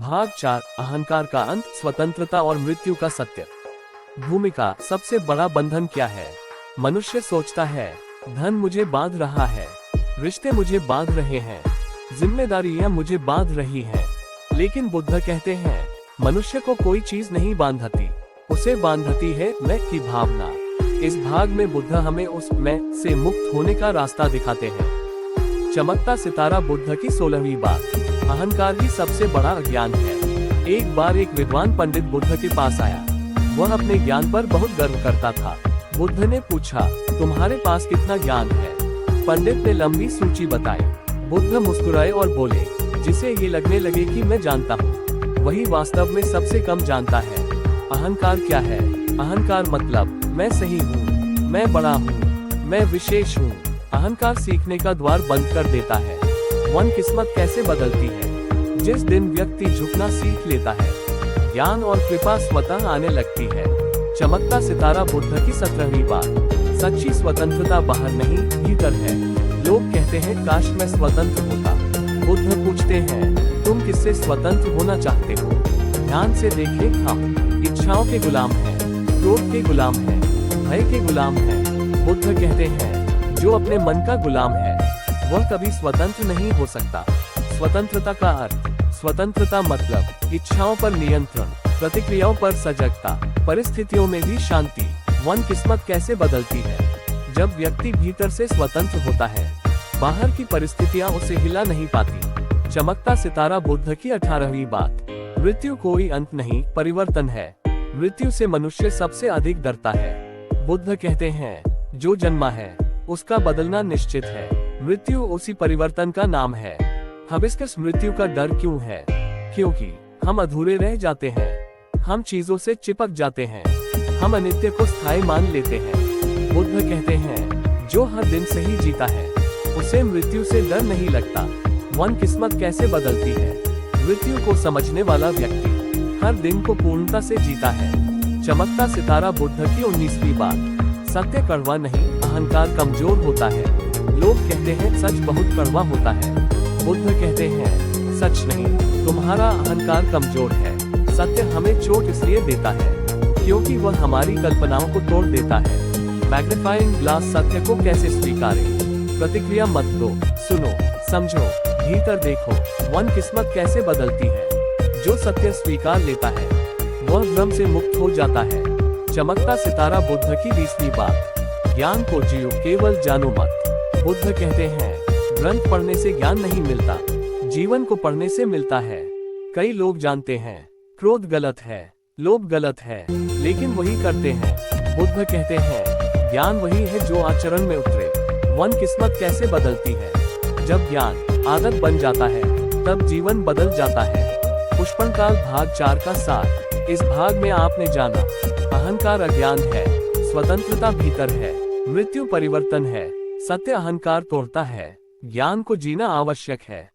भाग 4 अहंकार का अंत, स्वतंत्रता और मृत्यु का सत्य। भूमिका। सबसे बड़ा बंधन क्या है? मनुष्य सोचता है धन मुझे बांध रहा है, रिश्ते मुझे बांध रहे हैं, जिम्मेदारियां मुझे बांध रही हैं। लेकिन बुद्ध कहते हैं मनुष्य को कोई चीज नहीं बांधती, उसे बांधती है मैं की भावना। इस भाग में बुद्ध हमें उस मैं से मुक्त होने का रास्ता दिखाते हैं। चमकता सितारा। बुद्ध की 16वीं बात। अहंकार ही सबसे बड़ा अज्ञान है। एक बार एक विद्वान पंडित बुद्ध के पास आया। वह अपने ज्ञान पर बहुत गर्व करता था। बुद्ध ने पूछा, तुम्हारे पास कितना ज्ञान है? पंडित ने लंबी सूची बताई। बुद्ध मुस्कुराए और बोले, जिसे ये लगने लगे कि मैं जानता हूँ, वही वास्तव में सबसे कम जानता है। अहंकार क्या है? अहंकार मतलब मैं सही हूँ, मैं बड़ा हूँ, मैं विशेष हूँ। अहंकार सीखने का द्वार बंद कर देता है। मन किस्मत कैसे बदलती है? जिस दिन व्यक्ति झुकना सीख लेता है, ज्ञान और कृपा स्वतः आने लगती है। चमकता सितारा। बुद्ध की 17वीं बात। सच्ची स्वतंत्रता बाहर नहीं, भीतर है। लोग कहते हैं काश मैं स्वतंत्र होता। बुद्ध पूछते हैं तुम किससे स्वतंत्र होना चाहते हो? ध्यान से देखें, हम इच्छाओं के गुलाम हैं, क्रोध के गुलाम हैं, भय के गुलाम हैं। बुद्ध कहते हैं जो अपने मन का गुलाम है वह कभी स्वतंत्र नहीं हो सकता। स्वतंत्रता का अर्थ। स्वतंत्रता मतलब इच्छाओं पर नियंत्रण, प्रतिक्रियाओं पर सजगता, परिस्थितियों में भी शांति। मन किस्मत कैसे बदलती है? जब व्यक्ति भीतर से स्वतंत्र होता है, बाहर की परिस्थितियां उसे हिला नहीं पाती। चमकता सितारा। बुद्ध की 18वीं बात। मृत्यु कोई अंत नहीं, परिवर्तन है। मृत्यु से मनुष्य सबसे अधिक डरता है। बुद्ध कहते हैं जो जन्मा है उसका बदलना निश्चित है। मृत्यु उसी परिवर्तन का नाम है। हिबिस्कस। मृत्यु का डर क्यों है? क्योंकि हम अधूरे रह जाते हैं, हम चीजों से चिपक जाते हैं, हम अनित्य को स्थायी मान लेते हैं। बुद्ध कहते हैं जो हर दिन सही जीता है उसे मृत्यु से डर नहीं लगता। मन किस्मत कैसे बदलती है? मृत्यु को समझने वाला व्यक्ति हर दिन को पूर्णता से जीता है। चमकता सितारा। बुद्ध की 19वीं बात। सत्य कड़वा नहीं, अहंकार कमजोर होता है। लोग कहते हैं सच बहुत कड़वा होता है। बुद्ध कहते हैं सच नहीं, तुम्हारा अहंकार कमजोर है। सत्य हमें चोट इसलिए देता है क्योंकि वह हमारी कल्पनाओं को तोड़ देता है। Magnifying glass. सत्य को कैसे स्वीकारें? प्रतिक्रिया मत दो, सुनो, समझो, भीतर देखो। मन किस्मत कैसे बदलती है? जो सत्य स्वीकार लेता है वह भ्रम से मुक्त हो जाता है। चमकता सितारा। बुद्ध की 20वीं बात। ज्ञान को जियो, केवल जानो मत। बुद्ध कहते हैं ग्रंथ पढ़ने से ज्ञान नहीं मिलता, जीवन को पढ़ने से मिलता है। कई लोग जानते हैं क्रोध गलत है, लोभ गलत है, लेकिन वही करते हैं। बुद्ध कहते हैं ज्ञान वही है जो आचरण में उतरे। मन किस्मत कैसे बदलती है? जब ज्ञान आदत बन जाता है तब जीवन बदल जाता है। पुष्पनकाल। भाग 4 का सार। इस भाग में आपने जाना अहंकार अज्ञान है, स्वतंत्रता भीतर है, मृत्यु परिवर्तन है, सत्य अहंकार तोड़ता है, ज्ञान को जीना आवश्यक है।